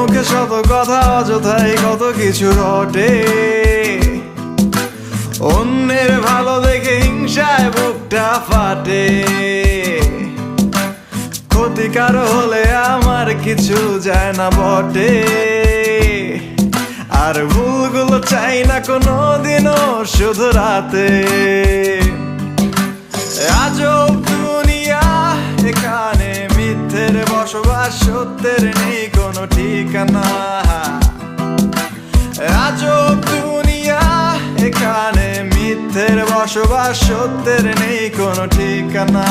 মুখে শত কথা অযথাই কত কিছু রটে অন্যের ভালো দেখে হিংসায় বুকটা ফাটে ক্ষতিকার হলে আমার কিছু যায় না বটে আর ভুলগুলো চাই না কোনোদিনও শুধরাতে আজব দুনিয়া এখানে মিথ্যের বসবাস সত্যের নেই কোনো ঠিকানা আজব দুনিয়া এখানে মিথ্যের বসবাস সত্যের নেই কোনো ঠিকানা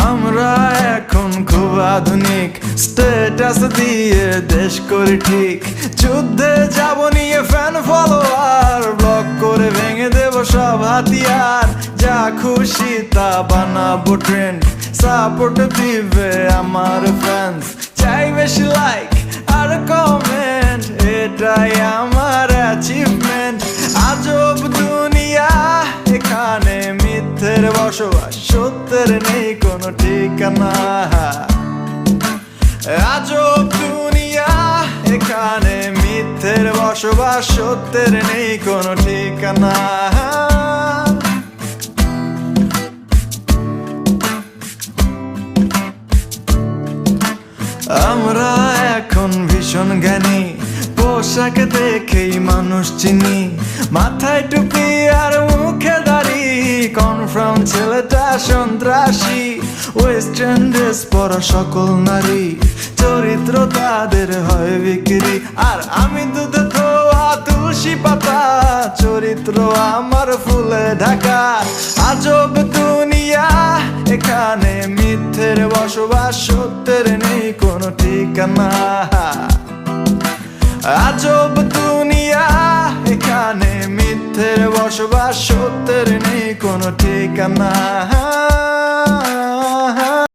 আমরা এখন খুব আধুনিক স্ট্যাটাস দিয়ে দেশ করি ঠিক যুদ্ধে যাব নিয়ে ফ্যান ফলোয়ার ব্লক করে ভেঙে দেব সব হাতিয়ার যা খুশি তা বানাবো ট্রেন্ড সাপোর্ট দিবে আমার ফ্যান্স চাই বেশি লাইক আর কমেন্ট এটাই আমার অ্যাচিভমেন্ট আজব দুনিয়া এখানে মিথ্যের বসবাস সত্যের নেই কোনো ঠিকানা আজব দুনিয়া এখানে মিথ্যের বসবাস সত্যের নেই কোনো ঠিকানা আমরা এখন ভীষণ জ্ঞানী পোশাক দেখেই মানুষ চিনি মাথায় টুপি আর মুখে দাড়ি কনফার্ম ছেলেটা সন্ত্রাসী ওয়েস্টার্ন ড্রেস পরা সকল নারী চরিত্র তাদের হয় বিক্রি আর আমি দুধে ধোয়া তুলসী পাতা চরিত্র আমার ফুলে ঢাকা আজব দুনিয়া এখানে মিথ্যের বসবাস সত্যের নেই কোনো ঠিকানা আজব দুনিয়া এখানে মিথ্যের বসবাস সত্যের নেই কোনো ঠিকানা